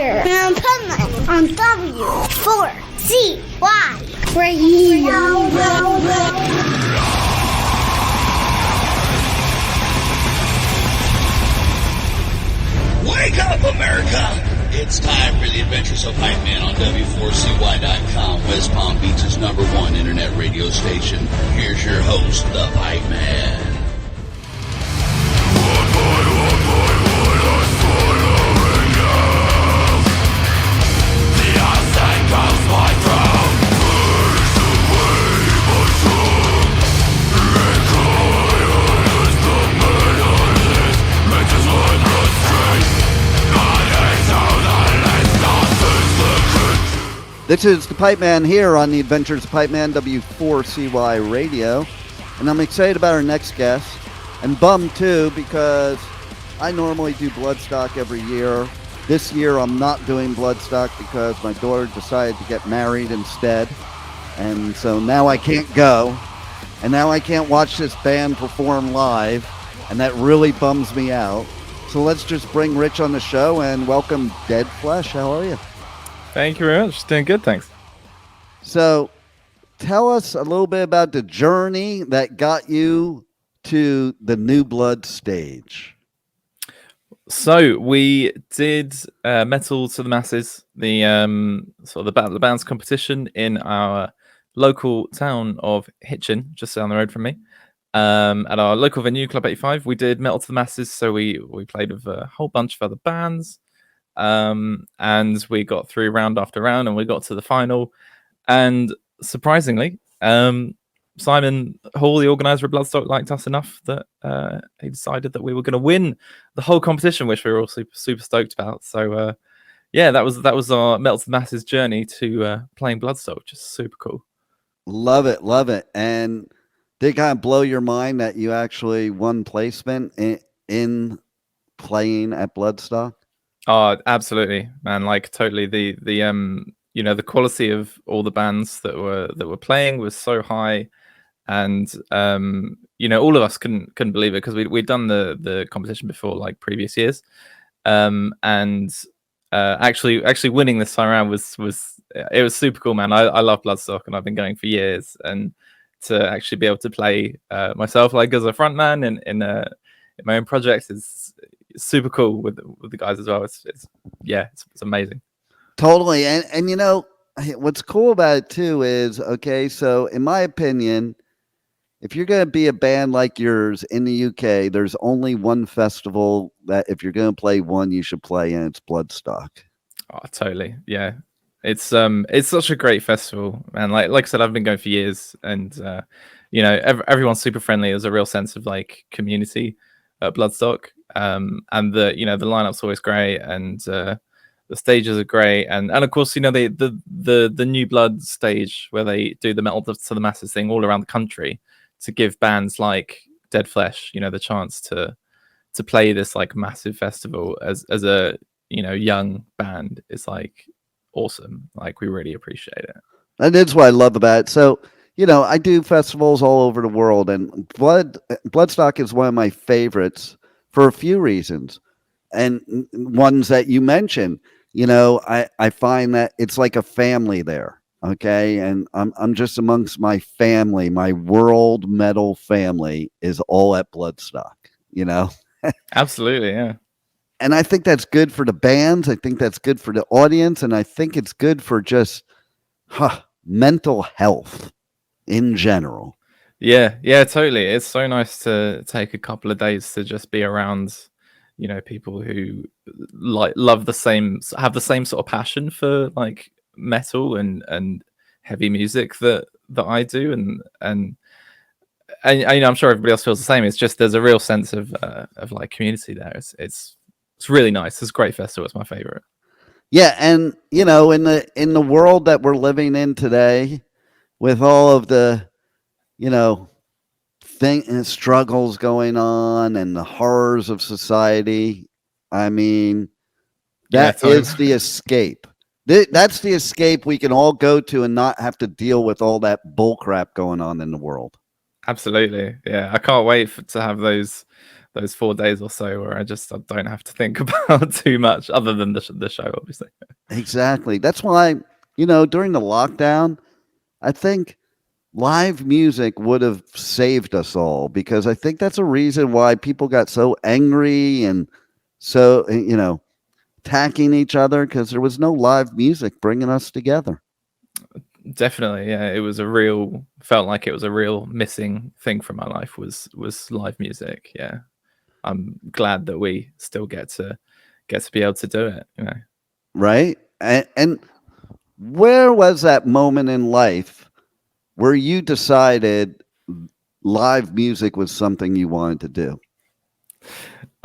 Adventure and Pipeman on W4CY Radio. Wake up, America! It's time for the Adventures of Pipeman on W4CY.com, West Palm Beach's #1 internet radio station. Here's your host, the Pipeman. This is the Pipeman here on the Adventures of Pipeman, W4CY Radio, and I'm excited about our next guest, and bummed too, because I normally do Bloodstock every year. This year I'm not doing Bloodstock because my daughter decided to get married instead, and so now I can't go, and now I can't watch this band perform live, and that really bums me out. So let's just bring Rich on the show and welcome Dead Flesh. How are you? Thank you very much. Doing good, thanks. So, tell us a little bit about the journey that got you to the New Blood stage. So, we did Metal to the Masses, the sort of the Battle of the Bands competition in our local town of Hitchin, just down the road from me. At our local venue, Club 85, we did Metal to the Masses, so we played with a whole bunch of other bands. And we got through round after round, and we got to the final. And surprisingly, Simon Hall, the organizer of Bloodstock, liked us enough that he decided that we were going to win the whole competition, which we were all super stoked about. So yeah, that was our Metal to the Masses journey to playing Bloodstock, which is super cool. Love it. And did it kind of blow your mind that you actually won placement in playing at Bloodstock? Oh, absolutely, man! Like totally. The the quality of all the bands that were playing was so high, and all of us couldn't believe it because we'd done the competition before, like previous years, and actually winning this time around was super cool, man. I love Bloodstock, and I've been going for years, and to actually be able to play myself like as a frontman in my own projects is super cool with the guys as well. It's amazing. Totally. And what's cool about it too is, okay, so in my opinion, if you're going to be a band like yours in the UK, there's only one festival that if you're going to play one, you should play, and it's Bloodstock. Oh, totally. Yeah. It's such a great festival, man. Like I said, I've been going for years, and everyone's super friendly. There's a real sense of like community at Bloodstock. And the lineup's always great, and the stages are great, and of course the New Blood stage where they do the Metal to the Masses thing all around the country to give bands like Dead Flesh the chance to play this like massive festival as a young band is like awesome. Like we really appreciate it, and that's what I love about it. So I do festivals all over the world, and Bloodstock is one of my favorites for a few reasons, and ones that you mentioned. I find that it's like a family there. Okay, and I'm just amongst my family. My world metal family is all at Bloodstock. Absolutely, yeah. And I think that's good for the bands. I think that's good for the audience, and I think it's good for just mental health in general. Yeah, totally. It's so nice to take a couple of days to just be around, people who have the same sort of passion for like metal and heavy music that I do, and I'm sure everybody else feels the same. It's just there's a real sense of like community there. It's really nice. It's a great festival. It's my favorite. Yeah, and in the world that we're living in today, with all of the struggles going on and the horrors of society, I mean, that is the escape. That's the escape we can all go to and not have to deal with all that bull crap going on in the world. Absolutely, yeah. I can't wait to have those 4 days or so where I don't have to think about too much other than the show, obviously. Exactly. That's why, during the lockdown, I think live music would have saved us all, because I think that's a reason why people got so angry and so, attacking each other, because there was no live music bringing us together. Definitely, yeah. Felt like it was a real missing thing from my life was live music. Yeah, I'm glad that we still get to be able to do it. Right? And where was that moment in life where you decided live music was something you wanted to do?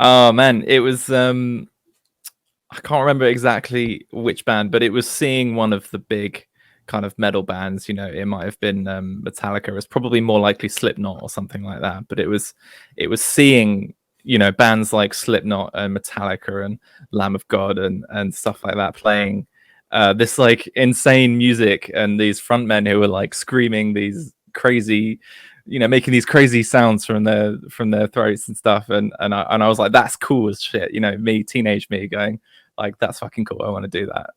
Oh man, it was I can't remember exactly which band, but it was seeing one of the big kind of metal bands. It might have been Metallica. It's probably more likely Slipknot or something like that. But it was seeing bands like Slipknot and Metallica and Lamb of God and stuff like that playing this like insane music, and these frontmen who were like screaming these crazy, making these crazy sounds from their throats and stuff. And I was like, that's cool as shit. Teenage me going like, that's fucking cool. I want to do that.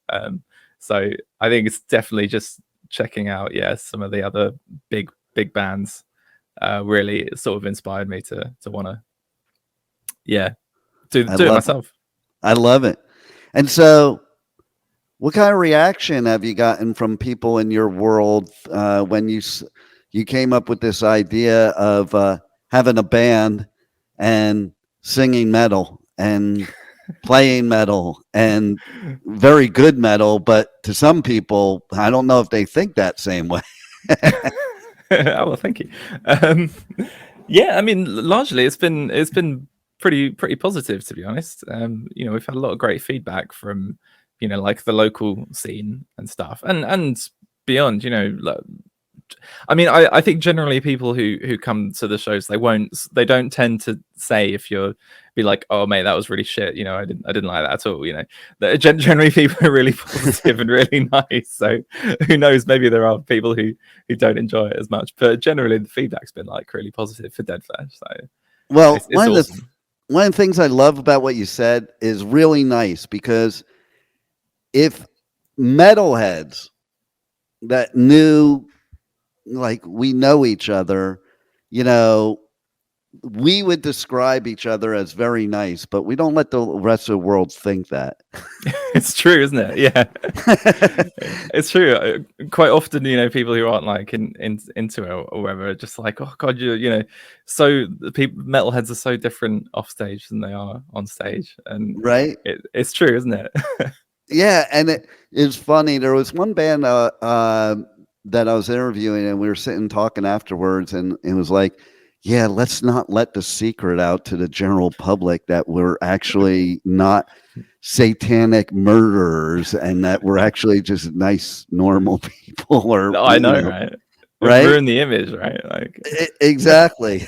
So I think it's definitely just checking out, some of the other big bands really sort of inspired me to want to, do it myself. I love it. And so, what kind of reaction have you gotten from people in your world when you came up with this idea of having a band and singing metal and playing metal and very good metal, but to some people, I don't know if they think that same way. Well, thank you. I mean, largely it's been pretty positive, to be honest. We've had a lot of great feedback from like the local scene and stuff, and beyond. I mean, I think generally people who come to the shows, they don't tend to say, if you're be like, oh mate, that was really shit, I didn't like that at all. Generally people are really positive and really nice. So who knows, maybe there are people who don't enjoy it as much, but generally the feedback's been like really positive for Deadflesh. So well, it's awesome. One of the things I love about what you said is really nice, because if metalheads that knew, like, we know each other, we would describe each other as very nice, but we don't let the rest of the world think that. It's true, isn't it? Yeah. It's true. Quite often, people who aren't like into it or whatever are just like, oh god, so the people, metalheads are so different off stage than they are on stage, and right, it's true, isn't it? Yeah, and it is funny. There was one band that I was interviewing, and we were sitting talking afterwards, and it was like, yeah, let's not let the secret out to the general public that we're actually not satanic murderers, and that we're actually just nice, normal people. Or I know, right? Right? Ruin the image, right? Like exactly.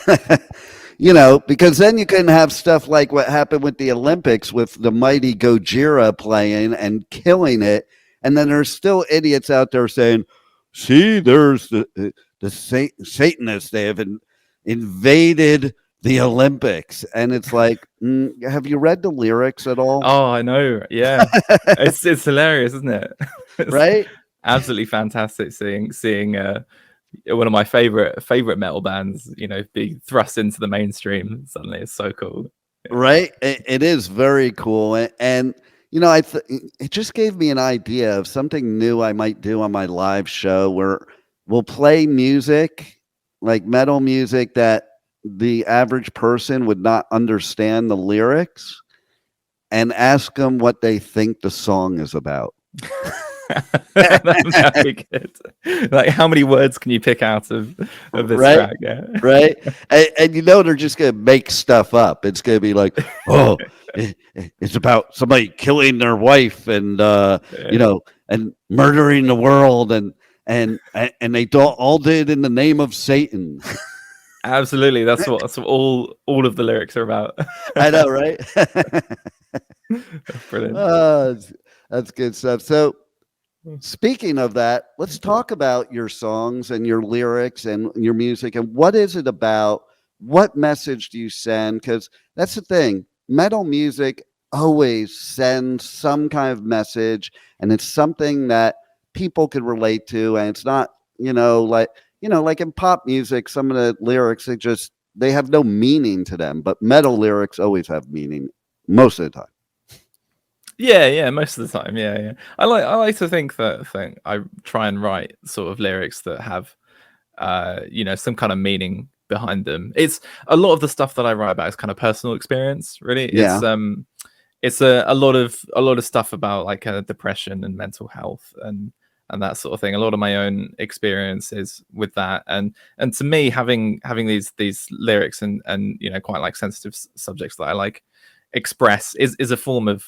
Because then you can have stuff like what happened with the Olympics with the mighty Gojira playing and killing it, and then there's still idiots out there saying, see, there's the Satanists. They have invaded the Olympics, and it's like, have you read the lyrics at all? Oh, I know. Yeah, it's hilarious, isn't it? It's right? Absolutely fantastic seeing one of my favorite metal bands, be thrust into the mainstream suddenly. It's so cool. Yeah. Right? It is very cool, and it just gave me an idea of something new I might do on my live show, where we'll play music, like metal music, that the average person would not understand the lyrics, and ask them what they think the song is about. That'd be good. Like, how many words can you pick out of this track? Yeah. Right. And they're just gonna make stuff up. It's gonna be like, oh, it's about somebody killing their wife and and murdering the world, and they all did in the name of Satan. Absolutely, that's what all of the lyrics are about. I know, right? Brilliant. That's good stuff. So, Speaking of that, let's talk about your songs and your lyrics and your music. And what is it about? What message do you send? Because that's the thing. Metal music always sends some kind of message, and it's something that people could relate to. And it's not, like in pop music, some of the lyrics, they have no meaning to them. But metal lyrics always have meaning most of the time. Yeah, most of the time. Yeah. I like to think that I try and write sort of lyrics that have some kind of meaning behind them. It's a lot of the stuff that I write about is kind of personal experience, really. Yeah. It's a lot of stuff about like depression and mental health and that sort of thing. A lot of my own experiences with that, and to me, having these lyrics and quite like sensitive subjects that I like express is a form of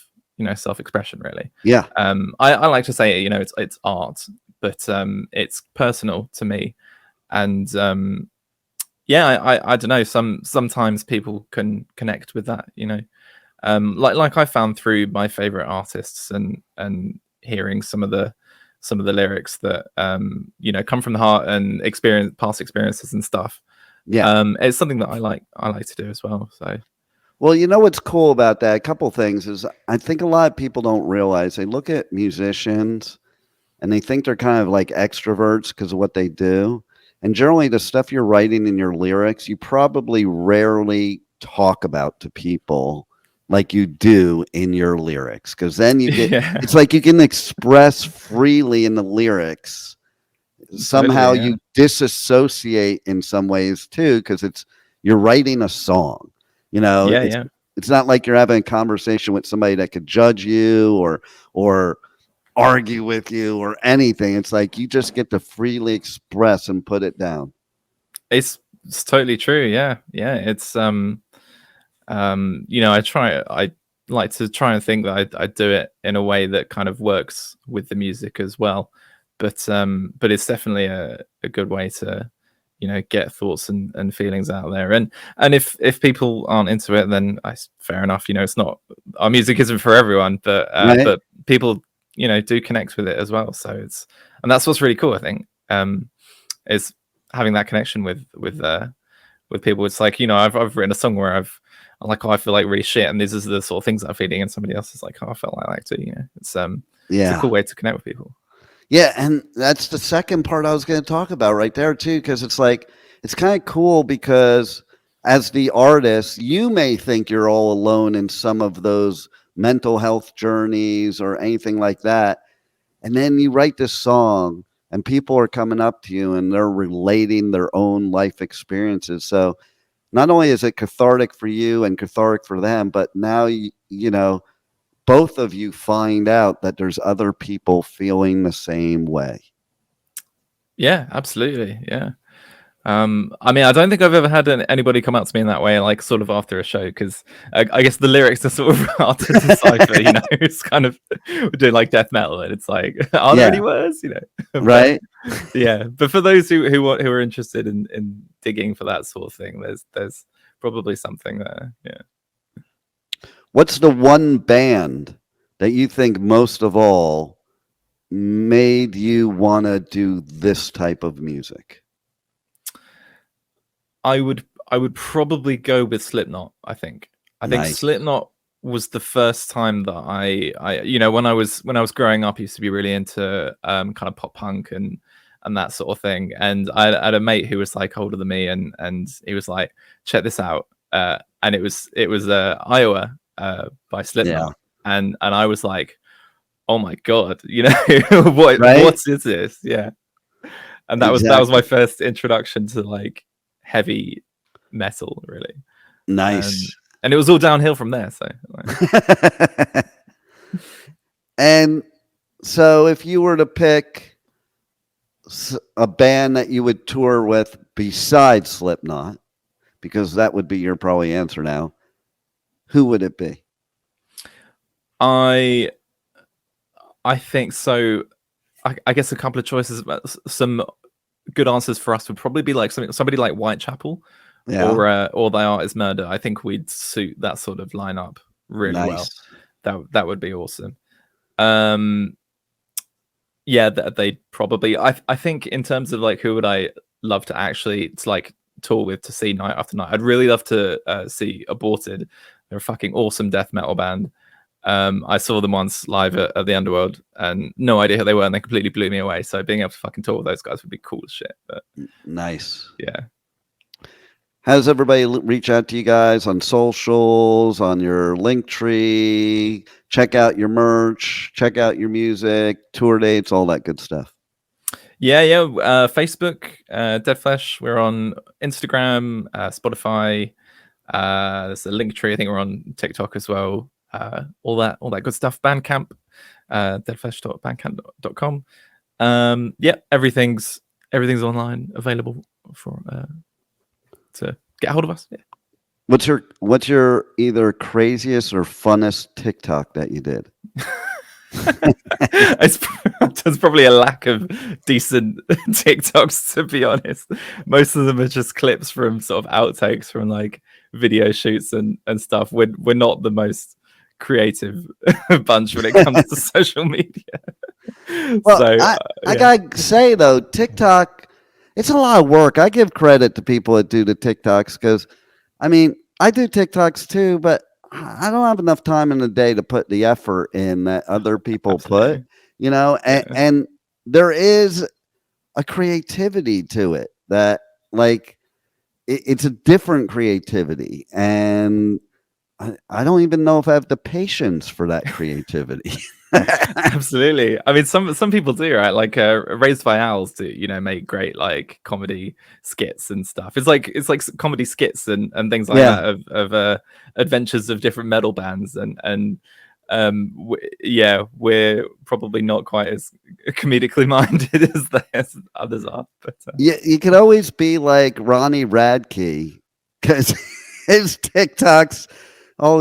self-expression, really. Yeah. I like to say it's art, but it's personal to me, and I don't know, sometimes people can connect with that, like I found through my favorite artists and hearing some of the lyrics that come from the heart and past experiences and stuff. It's something that I like to do as well. So well, what's cool about that? A couple things is I think a lot of people don't realize, they look at musicians and they think they're kind of like extroverts because of what they do. And generally the stuff you're writing in your lyrics, you probably rarely talk about to people like you do in your lyrics. Because then you get, it's like you can express freely in the lyrics. Somehow you disassociate in some ways too, because you're writing a song. It's not like you're having a conversation with somebody that could judge you or argue with you or anything. It's like you just get to freely express and put it down. It's totally true. Yeah. It's I like to try and think that I do it in a way that kind of works with the music as well. But it's definitely a good way to get thoughts and feelings out there, and if people aren't into it, then fair enough. It's not, our music isn't for everyone, but right. But people do connect with it as well. So and that's what's really cool, I think, is having that connection with people. It's like I've written a song where I feel like really shit, and these are the sort of things that I'm feeling, and somebody else is like, I felt like that too. It's a cool way to connect with people. Yeah, and that's the second part I was going to talk about right there too, because it's like, it's kind of cool because as the artist, you may think you're all alone in some of those mental health journeys or anything like that. And then you write this song and people are coming up to you and they're relating their own life experiences. So not only is it cathartic for you and cathartic for them, but now, both of you find out that there's other people feeling the same way. Yeah, absolutely. Yeah. I mean, I don't think I've ever had anybody come up to me in that way, like sort of after a show, because I guess the lyrics are sort of hard to decipher. It's kind of, we're doing like death metal, and it's like, are there any words? Right? But for those who are interested in digging for that sort of thing, there's probably something there. Yeah. What's the one band that you think most of all made you want to do this type of music? I would probably go with Slipknot. I think Slipknot was the first time that I when I was growing up, I used to be really into kind of pop punk and that sort of thing. And I had a mate who was like older than me, and he was like, check this out, and it was Iowa by Slipknot, and I was like, oh my god, what is this? Yeah, and that was my first introduction to like heavy metal, really. Nice. And it was all downhill from there. So and so if you were to pick a band that you would tour with besides Slipknot, because that would be your probably answer now, who would it be? I think so. I guess a couple of choices. Some good answers for us would probably be like somebody like Whitechapel, or Thy Art Is Murder. I think we'd suit that sort of lineup really well. That would be awesome. Yeah, they probably. I think in terms of like who would I love to actually like tour with to see night after night. I'd really love to see Aborted. They're a fucking awesome death metal band. I saw them once live at the Underworld, and no idea who they were, and they completely blew me away. So being able to fucking tour with those guys would be cool as shit. But nice. Yeah. How does everybody reach out to you guys on socials, on your link tree? Check out your merch, check out your music, tour dates, all that good stuff. Yeah. Facebook, Dead Flesh. We're on Instagram, Spotify. There's a link tree. I think we're on TikTok as well. All that good stuff. Bandcamp, deadflesh.bandcamp.com. Yeah, everything's online, available for to get a hold of us. Yeah. What's your either craziest or funnest TikTok that you did? There's probably a lack of decent TikToks, to be honest. Most of them are just clips from sort of outtakes from like video shoots and stuff. We're not the most creative bunch when it comes to social media. Well, so I gotta say though, TikTok, it's a lot of work. I give credit to people that do the TikToks because, I mean, I do TikToks too, but I don't have enough time in the day to put the effort in that other people put, you know, and there is a creativity to it that like it's a different creativity, and I don't even know if I have the patience for that creativity. Absolutely. I mean, some people do, right? Like Raised by Owls do, you know, make great like comedy skits and stuff. It's like comedy skits and things like that of adventures of different metal bands, and we're probably not quite as comedically minded as others are. But yeah, you could always be like Ronnie Radke because his TikToks. Oh,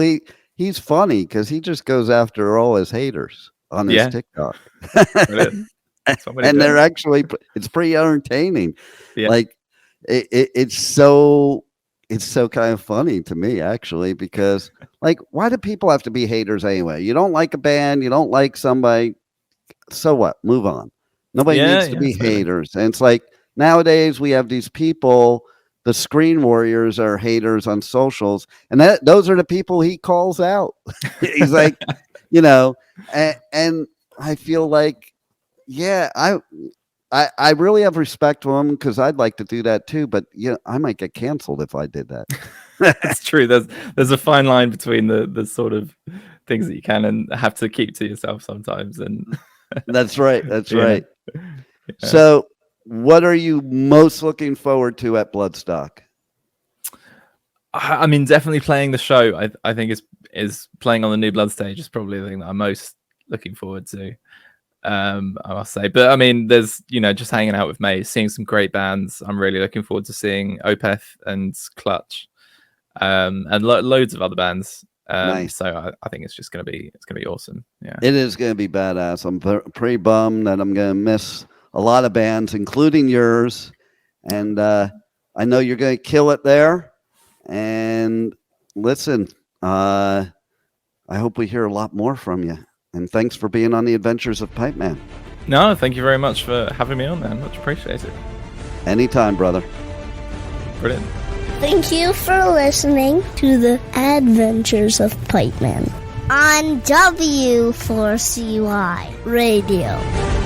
he's funny because he just goes after all his haters on his TikTok. And they're actually, it's pretty entertaining. Yeah. Like it's so kind of funny to me actually, because like, why do people have to be haters anyway? You don't like a band, you don't like somebody, so what? Move on. Nobody needs to be haters. And it's like nowadays we have these people. The screen warriors are haters on socials, and those are the people he calls out. He's like, you know, and I feel like, yeah, I really have respect for him because I'd like to do that too, but yeah, I might get canceled if I did that. That's true. There's a fine line between the sort of things that you can and have to keep to yourself sometimes, and that's right. That's right. Yeah. So. What are you most looking forward to at Bloodstock? I mean, definitely playing the show. I think is playing on the New Blood stage is probably the thing that I'm most looking forward to. I must say, but I mean, there's just hanging out with May, seeing some great bands. I'm really looking forward to seeing Opeth and Clutch, and loads of other bands. Nice. So I think it's gonna be awesome. Yeah, it is gonna be badass. I'm pretty bummed that I'm gonna miss a lot of bands, including yours, and I know you're going to kill it there. And listen, I hope we hear a lot more from you. And thanks for being on the Adventures of Pipeman. No, thank you very much for having me on, man. Much appreciated. Anytime, brother. Brilliant. Thank you for listening to the Adventures of Pipeman on W4CY Radio.